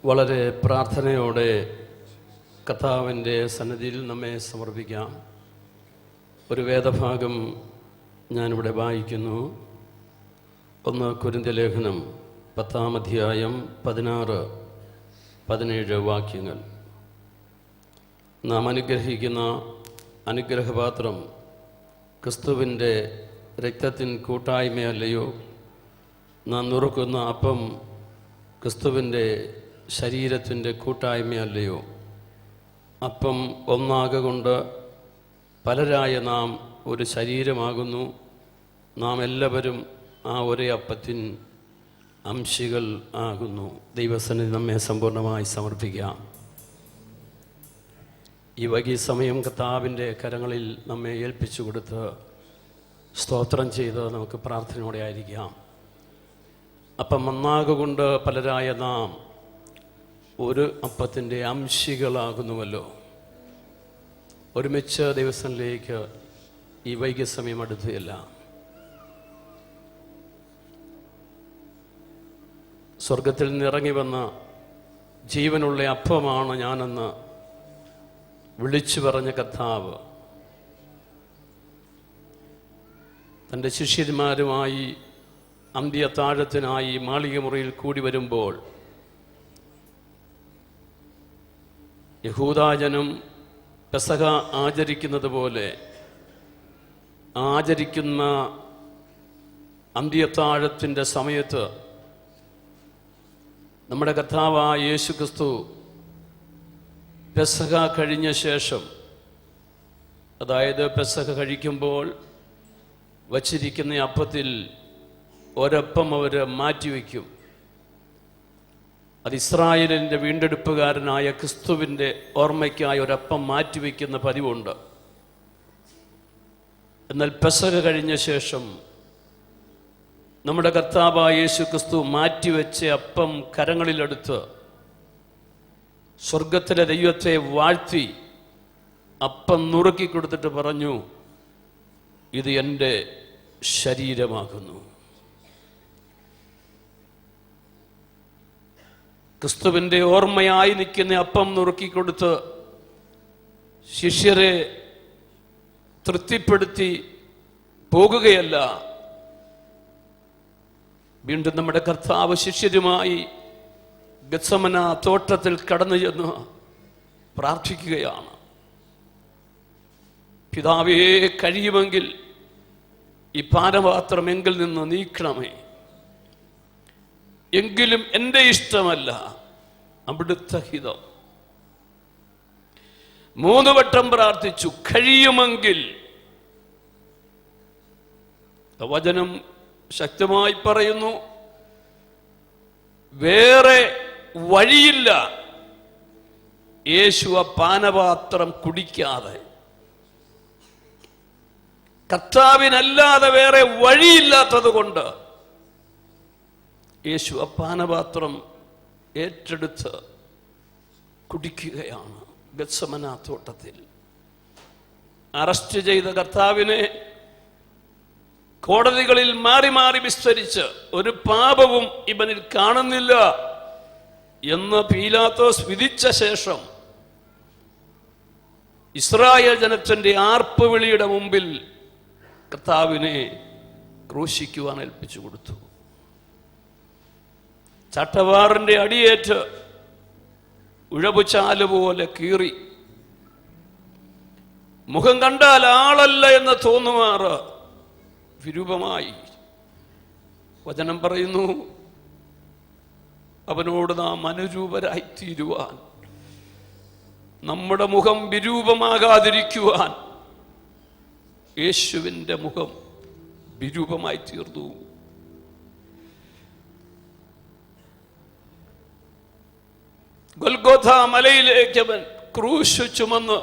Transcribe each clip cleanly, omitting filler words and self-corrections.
വളരെ പ്രാർത്ഥനയോടെ കർത്താവിൻ്റെ സന്നിധിയിൽ നമ്മെ സമർപ്പിക്കാം. ഒരു വേദഭാഗം ഞാനിവിടെ വായിക്കുന്നു. 1 കൊരിന്ത്യർ ലേഖനം 10-ാം അധ്യായം 16-17 വാക്യങ്ങൾ. നാം അനുഗ്രഹിക്കുന്ന അനുഗ്രഹപാത്രം ക്രിസ്തുവിൻ്റെ രക്തത്തിൻ കൂട്ടായ്മയല്ലയോ? നാം നുറുക്കുന്ന അപ്പം ക്രിസ്തുവിൻ്റെ ശരീരത്തിൻ്റെ കൂട്ടായ്മയല്ലയോ? അപ്പം ഒന്നാകൊണ്ട് പലരായ നാം ഒരു ശരീരമാകുന്നു. നാം എല്ലാവരും ആ ഒരേ അപ്പത്തിൻ അംശികൾ ആകുന്നു. ദൈവസന്നിധി നമ്മെ സമ്പൂർണ്ണമായി സമർപ്പിക്കാം. ഈ വൈകിയ സമയം കർത്താവിൻ്റെ കരങ്ങളിൽ നമ്മെ ഏൽപ്പിച്ചു കൊടുത്ത് സ്തോത്രം ചെയ്ത് നമുക്ക് പ്രാർത്ഥനയോടെ ആയിരിക്കാം. അപ്പം ഒന്നാകൊണ്ട് പലരായ നാം ഒരു അപ്പത്തിൻ്റെ അംശികളാകുന്നുവല്ലോ. ഒരുമിച്ച് ദൈവസന്നിധിയിലേക്ക് ഈ വൈകിയ സമയം അടുത്തുകയല്ല. സ്വർഗത്തിൽ നിന്നിറങ്ങി വന്ന ജീവനുള്ള അപ്പമാണ് ഞാനെന്ന് വിളിച്ചു പറഞ്ഞ കർത്താവ് തൻ്റെ ശിഷ്യന്മാരുമായി അന്ത്യത്താഴത്തിനായി മാളിക മുറിയിൽ കൂടി വരുമ്പോൾ യഹൂദാജനം പെസഹ ആചരിക്കുന്നത് പോലെ ആചരിക്കുന്ന അന്ത്യത്താഴത്തിൻ്റെ സമയത്ത് നമ്മുടെ കർത്താവായ യേശു ക്രിസ്തു പെസഹ കഴിഞ്ഞ ശേഷം, അതായത് പെസഹ കഴിക്കുമ്പോൾ വച്ചിരിക്കുന്ന അപ്പത്തിൽ ഒരപ്പം അവർ മാറ്റിവെക്കും. അത് ഇസ്രായേലിൻ്റെ വീണ്ടെടുപ്പുകാരനായ ക്രിസ്തുവിൻ്റെ ഓർമ്മയ്ക്കായി ഒരപ്പം മാറ്റിവെക്കുന്ന പതിവുണ്ട്. എന്നാൽ പെസഹ കഴിഞ്ഞ ശേഷം നമ്മുടെ കർത്താവായ യേശു ക്രിസ്തു മാറ്റിവെച്ച അപ്പം കരങ്ങളിലെടുത്ത് സ്വർഗത്തിലെ ദൈവത്തെ വാഴ്ത്തി അപ്പം നുറുക്കി കൊടുത്തിട്ട് പറഞ്ഞു, ഇത് എൻ്റെ ശരീരമാകുന്നു. ക്രിസ്തുവിൻ്റെ ഓർമ്മയായി നിൽക്കുന്ന അപ്പം നുറുക്കിക്കൊടുത്ത് ശിഷ്യരെ തൃപ്തിപ്പെടുത്തി പോകുകയല്ല. വീണ്ടും നമ്മുടെ കർത്താവ് ശിഷ്യരുമായി ഗത്സമന തോട്ടത്തിൽ കടന്നു ചെന്ന് പ്രാർത്ഥിക്കുകയാണ്. പിതാവേ, കഴിയുമെങ്കിൽ ഈ പാനപാത്രം എങ്കിൽ നിന്ന് നീക്കണമേ, എങ്കിലും എൻ്റെ ഇഷ്ടമല്ല അവിടുത്തെ ഹിതം. 3 വട്ടം പ്രാർത്ഥിച്ചു. കഴിയുമെങ്കിൽ. വചനം ശക്തമായി പറയുന്നു, വേറെ വഴിയില്ല യേശു ആ പാനപാത്രം കുടിക്കാതെ. കർത്താവിനല്ലാതെ വേറെ വഴിയില്ലാത്തത് കൊണ്ട് യേശു ആ പാനപാത്രം ഏറ്റെടുത്ത് കുടിക്കുകയാണ്. ഗത്സമന തോട്ടത്തിൽ അറസ്റ്റ് ചെയ്ത കർത്താവിനെ കോടതികളിൽ മാറി മാറി വിസ്തരിച്ച് ഒരു പാപവും ഇവനിൽ കാണുന്നില്ല എന്ന് പീലാത്തോസ് വിധിച്ച ശേഷം ഇസ്രായേൽ ജനത്തിന്റെ ആർപ്പുവിളിയുടെ മുമ്പിൽ കർത്താവിനെ ക്രൂശിക്കുവാൻ ഏൽപ്പിച്ചു കൊടുത്തു. ചട്ടവാറിന്റെ അടിയേറ്റ് ഉഴവുചാല് പോലെ കീറി, മുഖം കണ്ടാൽ ആളല്ല എന്ന് തോന്നുമാറ് വിരൂപമായി. വചനം പറയുന്നു, അവനോട് നാം അനുരൂപരായി തീരുവാൻ, നമ്മുടെ മുഖം വിരൂപമാകാതിരിക്കുവാൻ യേശുവിൻ്റെ മുഖം വിരൂപമായി തീർന്നു. ഗൊൽഗോഥ മലയിലേക്ക് അവൻ ക്രൂശ് ചുമന്ന്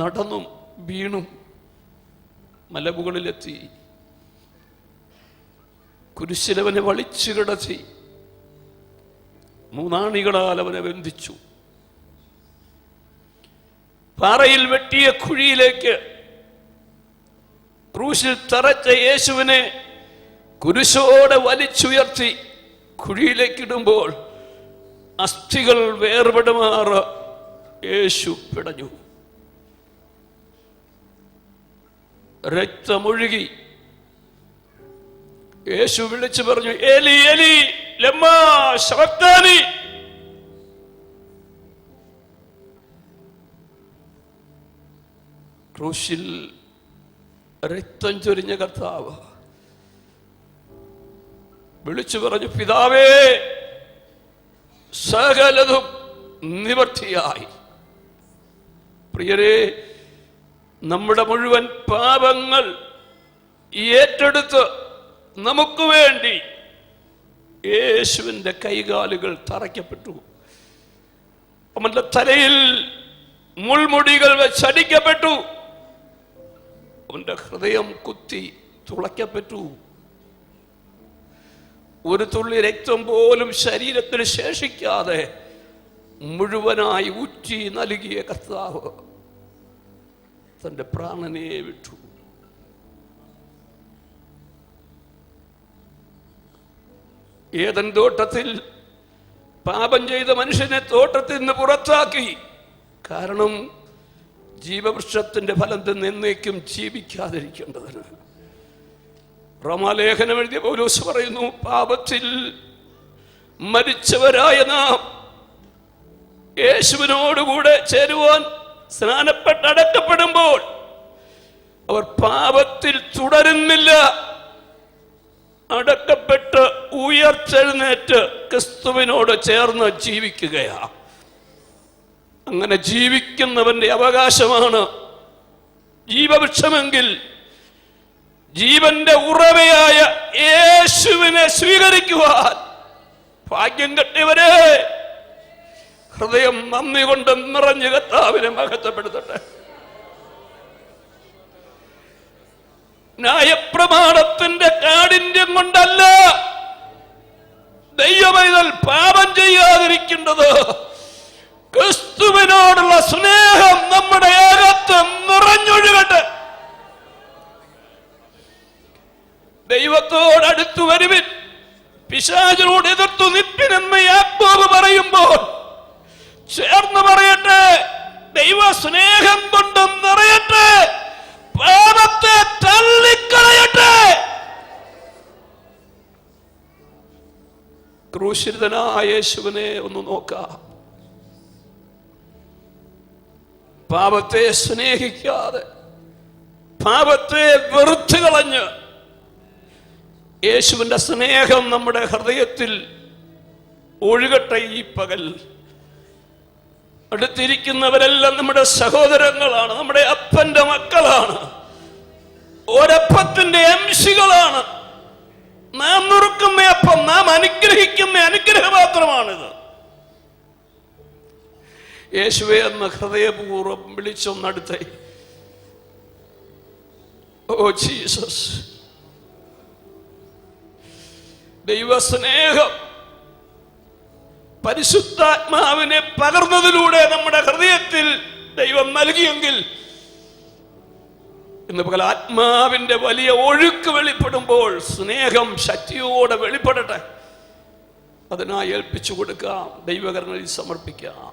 നടന്നും വീണും മലമുകളിലെത്തി. കുരിശിലവനെ വളിച്ചു കിടത്തി 3 ആണികളാൽ അവനെ ബന്ധിച്ചു. പാറയിൽ വെട്ടിയ കുഴിയിലേക്ക് ക്രൂശിൽ തറച്ച യേശുവിനെ കുരിശോടെ വലിച്ചുയർത്തി കുഴിയിലേക്കിടുമ്പോൾ അസ്ഥികൾ വേർപെടുമാറ് യേശു പിടഞ്ഞു. രക്തമൊഴുകി. യേശു വിളിച്ചു പറഞ്ഞു, ഏലി ഏലി ലമ്മാ ശബക്താനി. ക്രൂശിൽ രക്തം ചൊരിഞ്ഞ കർത്താവ് വിളിച്ചു പറഞ്ഞു, പിതാവേ സകലതും നിവർത്തിയായി. പ്രിയരേ, നമ്മുടെ മുഴുവൻ പാപങ്ങൾ ഏറ്റെടുത്ത് നമുക്ക് വേണ്ടി യേശുവിൻ്റെ കൈകാലുകൾ തറയ്ക്കപ്പെട്ടു. അവന്റെ തലയിൽ മുൾമുടികൾ വെച്ചടിക്കപ്പെട്ടു. അവന്റെ ഹൃദയം കുത്തി തുളയ്ക്കപ്പെട്ടു. ഒരു തുള്ളി രക്തം പോലും ശരീരത്തിൽ ശേഷിക്കാതെ മുഴുവനായി ഊറ്റി നൽകിയ കർത്താവ് തന്റെ പ്രാണനെ വിട്ടു. ഏദൻ തോട്ടത്തിൽ പാപം ചെയ്ത മനുഷ്യനെ തോട്ടത്തിൽ നിന്ന് പുറത്താക്കി. കാരണം ജീവവൃക്ഷത്തിന്റെ ഫലം തിന്ന് എന്നേക്കും ജീവിക്കാതിരിക്കേണ്ടതിന്. റോമാലേഖനം എഴുതിയ പൗലോസ് പറയുന്നു, പാപത്തിൽ മരിച്ചവരായ നാം യേശുവിനോടുകൂടെ ചേരുവാൻ സ്നാനപ്പെട്ടടക്കപ്പെടുമ്പോൾ അവർ പാപത്തിൽ തുടരുന്നില്ല. അടക്കപ്പെട്ട് ഉയർത്തെഴുന്നേറ്റ് ക്രിസ്തുവിനോട് ചേർന്ന് ജീവിക്കുകയാ. അങ്ങനെ ജീവിക്കുന്നവന്റെ അവകാശമാണ് ജീവവൃക്ഷമെങ്കിൽ ജീവന്റെ ഉറവയായ യേശുവിനെ സ്വീകരിക്കുവാൻ ഭാഗ്യം കെട്ടിയവരെ, ഹൃദയം നന്ദി കൊണ്ട് നിറഞ്ഞു കർത്താവിനെ മഹത്വപ്പെടുത്തട്ടെ. ന്യായപ്രമാണത്തിന്റെ കാഠിന്യം കൊണ്ടല്ല ദൈവമൈതൽ പാപം ചെയ്യാതിരിക്കേണ്ടത്. ക്രിസ്തുവിനോടുള്ള സ്നേഹം നമ്മുടെ അകത്ത് നിറഞ്ഞൊഴുകട്ടെ. ദൈവത്തോടടുത്തു വരുവിൻ, പിശാചിനോട് എതിർത്തു നിൽപ്പിനെന്ന് യാക്കോബ് പറയുമ്പോൾ ചേർന്ന് പറയട്ടെ, ദൈവ സ്നേഹം കൊണ്ട് നിറയട്ടെ, പാപത്തെ തള്ളിക്കളയട്ടെ. ക്രൂശിതനായ യേശുവിനെ ഒന്ന് നോക്കാം. പാപത്തെ സ്നേഹിക്കാതെ പാപത്തെ വെറുത്തു കളഞ്ഞ് യേശുവിന്റെ സ്നേഹം നമ്മുടെ ഹൃദയത്തിൽ ഒഴുകട്ടെ. ഈ പകൽ അടുത്തിരിക്കുന്നവരെല്ലാം നമ്മുടെ സഹോദരങ്ങളാണ്, നമ്മുടെ അപ്പന്റെ മക്കളാണ്, ഒരപ്പത്തിന്റെ അംശികളാണ്. നാം നുറുക്കുന്ന അപ്പം, നാം അനുഗ്രഹിക്കുന്ന അനുഗ്രഹപാത്രമാണിത്. യേശുവേ എന്ന ഹൃദയപൂർവ്വം വിളിച്ചൊന്നടുത്തേ. ഓ ജീസസ്, ദൈവസ്നേഹം പരിശുദ്ധാത്മാവിനെ പകർന്നതിലൂടെ നമ്മുടെ ഹൃദയത്തിൽ ദൈവം നൽകിയെങ്കിൽ ഇന്ന് പകൽ ആത്മാവിന്റെ വലിയ ഒഴുക്ക് വെളിപ്പെടുമ്പോൾ സ്നേഹം ശക്തിയോടെ വെളിപ്പെടട്ടെ. അതിനായി ഏൽപ്പിച്ചു കൊടുക്കാം, ദൈവകരങ്ങളിൽ സമർപ്പിക്കാം.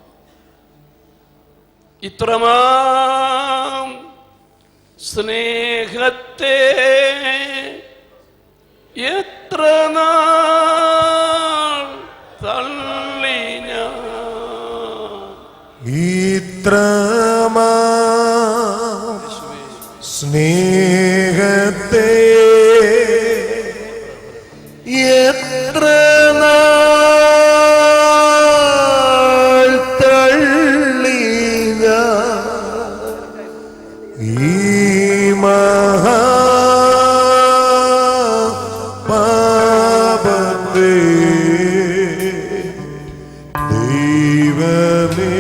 ഇത്രമാം സ്നേഹത്തെ എത്ര നാൾ തള്ളി ഞാൻ, ഇത്രമാം സ്നേഹത്തെ എത്ര നാൾ തള്ളി ഞാൻ, ഈ മഹാ പാപത്തെ ദൈവമേ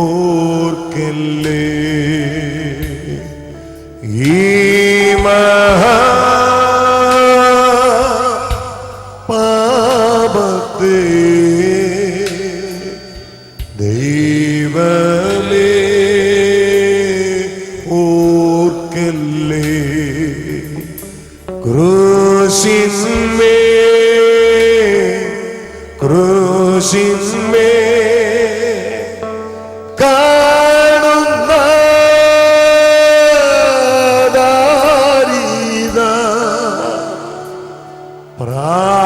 ഓർക്കല്ലേ, ഈ മഹാ പാപത്തെ ദൈവമേ ഓർക്കല്ലേ. ക്രൂശിന്മേൽ ക്രൂശിന്മേ കാണുന്ന ദാരിത പ്രാണനാഥൻ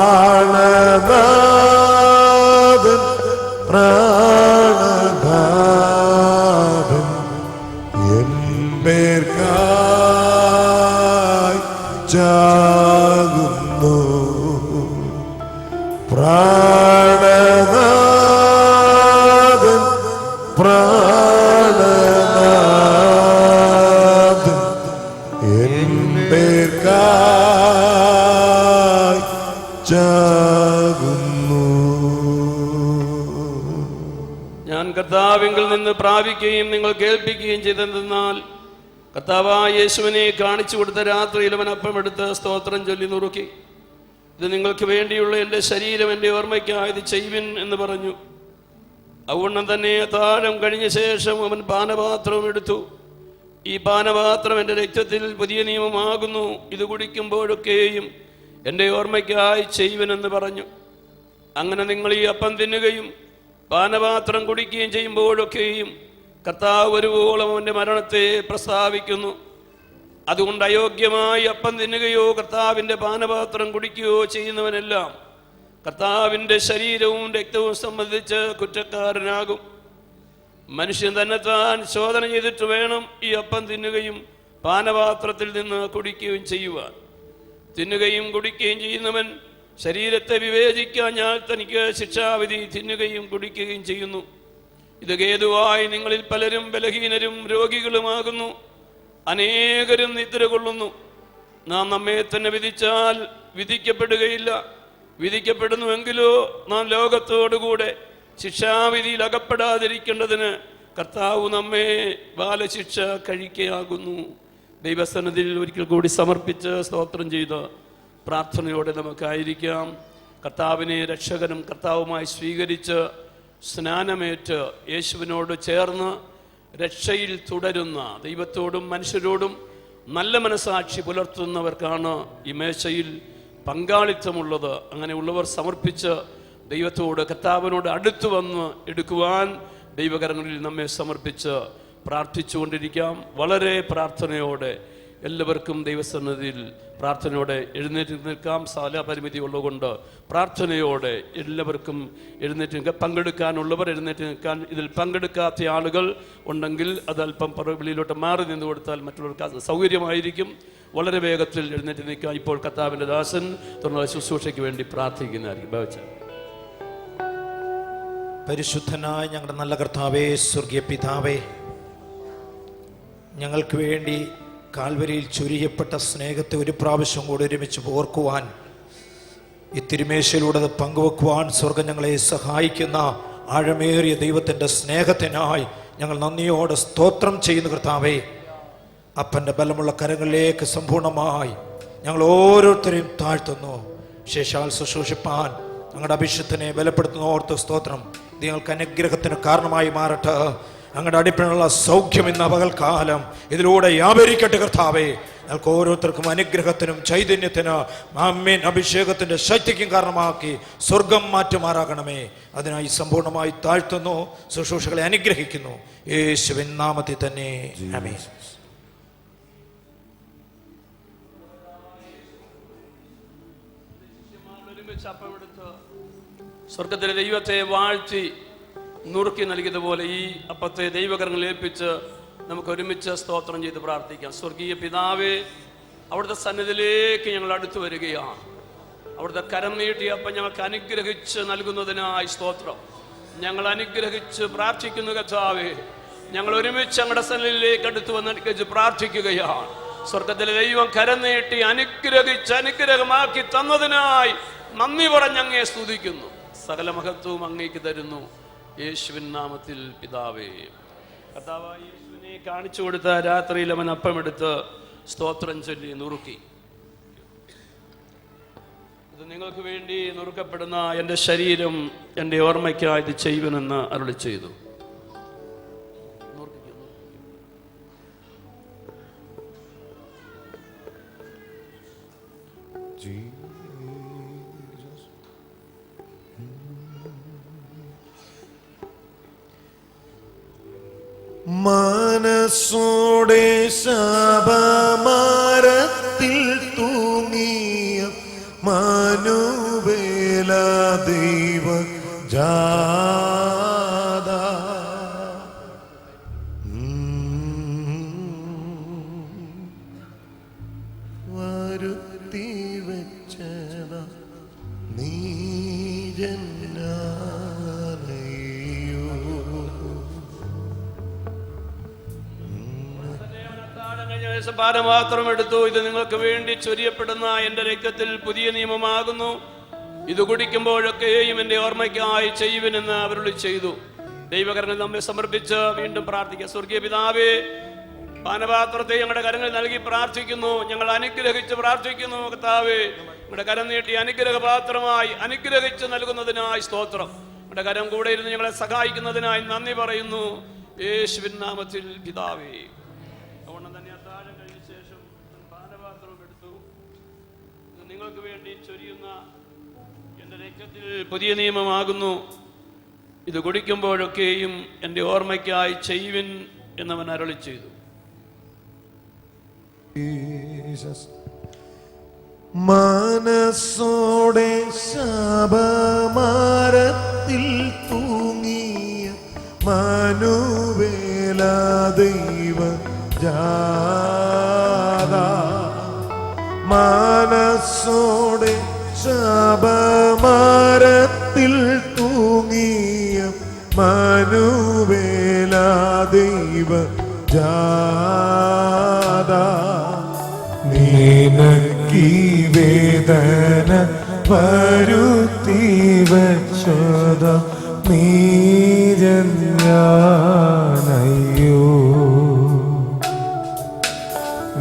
പ്രാണനാഥൻ പേർക്കായി ചാകുന്നു. പ്രാണനാഥൻ പ്രാണനാഥൻ എൻ പേർക്കായി ചാകുന്നു. ഞാൻ കർത്താവിങ്കിൽ നിന്ന് പ്രാപിക്കുകയും നിങ്ങൾ കേൾപ്പിക്കുകയും ചെയ്തെന്നാൽ കർത്താവായ യേശുവിനെ കാണിച്ചു കൊടുത്ത രാത്രിയിൽ അവൻ അപ്പമെടുത്ത് സ്തോത്രം ചൊല്ലി നുറുക്കി. ഇത് നിങ്ങൾക്ക് വേണ്ടിയുള്ള എൻ്റെ ശരീരം, എൻ്റെ ഓർമ്മയ്ക്കായി ഇത് ചെയ്യുവിൻ എന്ന് പറഞ്ഞു. അതുകൊണ്ടും തന്നെ അത്താഴം കഴിഞ്ഞ ശേഷം അവൻ പാനപാത്രവും എടുത്തു. ഈ പാനപാത്രം എൻ്റെ രക്തത്തിൽ പുതിയ നിയമമാകുന്നു, ഇത് കുടിക്കുമ്പോഴൊക്കെയും എൻ്റെ ഓർമ്മയ്ക്കായി ചെയ്യുവിനെന്ന് പറഞ്ഞു. അങ്ങനെ നിങ്ങൾ ഈ അപ്പം തിന്നുകയും പാനപാത്രം കുടിക്കുകയും ചെയ്യുമ്പോഴൊക്കെയും കർത്താവ് ഒരുവോളം അവൻ്റെ മരണത്തെ പ്രസ്താവിക്കുന്നു. അതുകൊണ്ട് അയോഗ്യമായി അപ്പം തിന്നുകയോ കർത്താവിൻ്റെ പാനപാത്രം കുടിക്കുകയോ ചെയ്യുന്നവനെല്ലാം കർത്താവിൻ്റെ ശരീരവും രക്തവും സംബന്ധിച്ച് കുറ്റക്കാരനാകും. മനുഷ്യൻ തന്നെത്താൻ ശോധന ചെയ്തിട്ട് വേണം ഈ അപ്പം തിന്നുകയും പാനപാത്രത്തിൽ നിന്ന് കുടിക്കുകയും ചെയ്യുവാൻ. തിന്നുകയും കുടിക്കുകയും ചെയ്യുന്നവൻ ശരീരത്തെ വിവേചിക്കാഞ്ഞാൽ തനിക്ക് ശിക്ഷാവിധി തിന്നുകയും കുടിക്കുകയും ചെയ്യുന്നു. ഇത് ഹേതുവായി നിങ്ങളിൽ പലരും ബലഹീനരും രോഗികളുമാകുന്നു, അനേകരും നിദ്ര കൊള്ളുന്നു. നാം നമ്മെ തന്നെ വിധിച്ചാൽ വിധിക്കപ്പെടുകയില്ല. വിധിക്കപ്പെടുന്നുവെങ്കിലോ നാം ലോകത്തോടുകൂടെ ശിക്ഷാവിധിയിൽ അകപ്പെടാതിരിക്കേണ്ടതിന് കർത്താവ് നമ്മെ ബാലശിക്ഷ കഴിക്കുകയാകുന്നു. ദൈവസന്നിധിയിൽ ഒരിക്കൽ കൂടി സമർപ്പിച്ച് സ്തോത്രം ചെയ്ത് പ്രാർത്ഥനയോടെ നമുക്കായിരിക്കാം. കർത്താവിനെ രക്ഷകനും കർത്താവുമായി സ്വീകരിച്ച് സ്നാനമേറ്റ് യേശുവിനോട് ചേർന്ന് രക്ഷയിൽ തുടരുന്ന ദൈവത്തോടും മനുഷ്യരോടും നല്ല മനസാക്ഷി പുലർത്തുന്നവർക്കാണ് ഈ മേശയിൽ പങ്കാളിത്തമുള്ളത്. അങ്ങനെയുള്ളവർ സമർപ്പിച്ച് ദൈവത്തോട് കർത്താവിനോട് അടുത്തു വന്ന് എടുക്കുവാൻ ദൈവകരങ്ങളിൽ നമ്മെ സമർപ്പിച്ച് പ്രാർത്ഥിച്ചുകൊണ്ടിരിക്കാം. വളരെ പ്രാർത്ഥനയോടെ എല്ലാവർക്കും ദൈവസന്നിധിയിൽ പ്രാർത്ഥനയോടെ എഴുന്നേറ്റ് നിൽക്കാം. സാലാപരിമിതി ഉള്ളതുകൊണ്ട് പ്രാർത്ഥനയോടെ എല്ലാവർക്കും എഴുന്നേറ്റ് നിൽക്കാം. പങ്കെടുക്കാനുള്ളവർ എഴുന്നേറ്റ് നിൽക്കാൻ. ഇതിൽ പങ്കെടുക്കാത്ത ആളുകൾ ഉണ്ടെങ്കിൽ അത് അല്പം വെളിയിലോട്ട് മാറി നിന്ന് കൊടുത്താൽ മറ്റുള്ളവർക്ക് സൗകര്യമായിരിക്കും. വളരെ വേഗത്തിൽ എഴുന്നേറ്റ് നിൽക്കാം. ഇപ്പോൾ കർത്താവിൻ്റെ ദാസൻ തുടർന്നുള്ള ശുശ്രൂഷയ്ക്ക് വേണ്ടി പ്രാർത്ഥിക്കുന്നതായിരിക്കും. ഭാവിച്ച പരിശുദ്ധനായ ഞങ്ങളുടെ നല്ല കർത്താവേ, സ്വർഗീയ പിതാവേ, ഞങ്ങൾക്ക് വേണ്ടി കാൽവരിയിൽ ചൊരിയപ്പെട്ട സ്നേഹത്തെ ഒരു പ്രാവശ്യം കൂടി ഒരുമിച്ച് ഓർക്കുവാൻ, ഈ തിരുമേശയിലൂടെ അത് പങ്കുവെക്കുവാൻ സ്വർഗം ഞങ്ങളെ സഹായിക്കുന്ന ആഴമേറിയ ദൈവത്തിൻ്റെ സ്നേഹത്തിനായി ഞങ്ങൾ നന്ദിയോടെ സ്തോത്രം ചെയ്യുന്നു. കർത്താവേ, അപ്പൻ്റെ ബലമുള്ള കരങ്ങളിലേക്ക് സമ്പൂർണ്ണമായി ഞങ്ങൾ ഓരോരുത്തരെയും താഴ്ത്തുന്നു. ശേഷാൽ ശുശ്രൂഷിപ്പാൻ ഞങ്ങളുടെ അഭിഷേകത്തിനെ ബലപ്പെടുത്തുന്ന ഓർത്ത് സ്തോത്രം. ഇത് ഞങ്ങൾക്ക് അനുഗ്രഹത്തിന് കാരണമായി മാറട്ടെ. ഞങ്ങളുടെ അടിപ്പിനുള്ള സൗഖ്യം ഇന്ന് പകൽക്കാലം ഇതിലൂടെ വ്യാപരിക്കട്ടെ. കർത്താവേ, ഞങ്ങൾക്ക് ഓരോരുത്തർക്കും അനുഗ്രഹത്തിനും ചൈതന്യത്തിന് ആമേൻ അഭിഷേകത്തിൻ്റെ ശക്തിക്കും കാരണമാക്കി സ്വർഗം മാറ്റുമാറാകണമേ. അതിനായി സമ്പൂർണ്ണമായി താഴ്ത്തുന്നു. ശുശ്രൂഷകളെ അനുഗ്രഹിക്കുന്നു. യേശുവിൻ നാമത്തിൽ തന്നെ ആമേൻ. സ്വർഗത്തിലെ ദൈവത്തെ വാഴ്ത്തി നുറുക്കി നൽകിയതുപോലെ ഈ അപ്പത്തെ ദൈവകരങ്ങളിൽ ഏൽപ്പിച്ച് നമുക്ക് ഒരുമിച്ച് സ്തോത്രം ചെയ്ത് പ്രാർത്ഥിക്കാം. സ്വർഗീയ പിതാവേ, അവിടുത്തെ സന്നിധിയിലേക്ക് ഞങ്ങൾ അടുത്തു വരികയാണ്. അവിടുത്തെ കരം നീട്ടി അപ്പം ഞങ്ങൾക്ക് അനുഗ്രഹിച്ച് നൽകുന്നതിനായി സ്തോത്രം. ഞങ്ങൾ അനുഗ്രഹിച്ച് പ്രാർത്ഥിക്കുന്നു. കർത്താവേ, ഞങ്ങൾ ഒരുമിച്ച് ഞങ്ങളുടെ സന്നിധിയിലേക്ക് അടുത്ത് വന്ന് അനുഗ്രഹിച്ച് പ്രാർത്ഥിക്കുകയാണ്. സ്വർഗത്തിലെ ദൈവം കരം നീട്ടി അനുഗ്രഹിച്ച് അനുഗ്രഹമാക്കി തന്നതിനായി നന്ദി പറഞ്ഞ് അങ്ങയെ സ്തുതിക്കുന്നു. സകല മഹത്വവും അങ്ങേക്ക് തരുന്നു. യേശുവിൻ നാമത്തിൽ പിതാവേ. കർത്താവായ യേശുവിനെ കാണിച്ചു കൊടുത്ത രാത്രിയിൽ അവൻ അപ്പമെടുത്ത് സ്തോത്രം ചൊല്ലി നുറുക്കി. ഇത് നിങ്ങൾക്ക് വേണ്ടി നുറുക്കപ്പെടുന്ന എൻ്റെ ശരീരം, എൻ്റെ ഓർമ്മയ്ക്കായി ഇത് ചെയ്യുവനെന്ന് അരുളി ചെയ്തു. മനസ്സോടെ ശാപമരത്തിൽ തൂങ്ങിയ മനുവേല ദൈവ ജാത വരുത്തി വെച്ചത നീജന്നാനയോ. പാനപാത്രം എടുത്തു. ഇത് നിങ്ങൾക്ക് വേണ്ടി ചൊരിയപ്പെടുന്ന എന്റെ രക്തത്തിൽ പുതിയ നിയമമാകുന്നു. ഇത് കുടിക്കുമ്പോഴൊക്കെയും എന്റെ ഓർമ്മയ്ക്കായി ചെയ്യുവിനെന്ന് അവരുളി ചെയ്തു. ദൈവകരങ്ങൾ നമ്മെ സമർപ്പിച്ച് വീണ്ടും പ്രാർത്ഥിക്കുക. സ്വർഗീയ പിതാവേ, പാനപാത്രത്തെ ഞങ്ങളുടെ കരങ്ങളിൽ നൽകി പ്രാർത്ഥിക്കുന്നു. ഞങ്ങൾ അനുഗ്രഹിച്ച് പ്രാർത്ഥിക്കുന്നു. കർത്താവേ, ഞങ്ങളുടെ കരം നീട്ടി അനുഗ്രഹപാത്രമായി അനുഗ്രഹിച്ച് നൽകുന്നതിനായി സ്തോത്രം. ഞങ്ങളുടെ കരം കൂടെ ഇരുന്ന് ഞങ്ങളെ സഹായിക്കുന്നതിനായി നന്ദി പറയുന്നു. യേശുവിൻ നാമത്തിൽ പിതാവേ. അതുകൊണ്ട് തന്നെ അത്താഴം കഴിഞ്ഞ ശേഷം പാനപാത്രവും എടുത്തു. ഇത് നിങ്ങൾക്ക് വേണ്ടി ചൊരിയുന്ന എന്റെ രക്തത്തിൽ പുതിയ നിയമമാകുന്നു. ഇത് കുടിക്കുമ്പോഴൊക്കെയും എൻ്റെ ഓർമ്മയ്ക്കായി ചെയ്യുവിൻ എന്നവൻ അരുളി ചെയ്തു. മനസ്സോടെ ശാപമരത്തിൽ തൂങ്ങിയ മനുവേല ദൈവ ജാത മനസ്സോടെ ശാപമരത്തിൽ തൂങ്ങിയ മനുവേല ദൈവ ജാത നിനക്കീ വേദന വരുത്തി വച്ചത നീജന്യാനയ്യോ.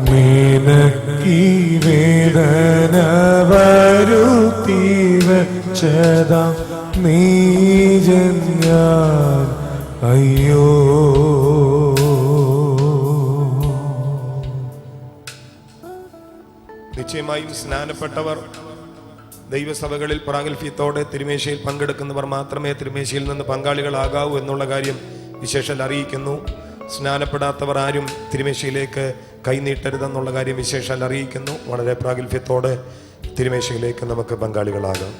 നിനക്കീ വേദന വരുത്തി വച്ചത നീജന്യാൻ അയ്യോ. നിശ്ചയമായും സ്നാനപ്പെട്ടവർ ദൈവസഭകളിൽ പ്രാഗൽഭ്യത്തോടെ തിരുമേശയിൽ പങ്കെടുക്കുന്നവർ മാത്രമേ തിരുമേശയിൽ നിന്ന് പങ്കാളികളാകാവൂ എന്നുള്ള കാര്യം വിശേഷാൽ അറിയിക്കുന്നു. സ്നാനപ്പെടാത്തവർ ആരും തിരുമേശയിലേക്ക് കൈനീട്ടരുതെന്നുള്ള കാര്യം വിശേഷാൽ അറിയിക്കുന്നു. വളരെ പ്രാഗൽഭ്യത്തോടെ തിരുമേശയിലേക്ക് നമുക്ക് പങ്കാളികളാകാം.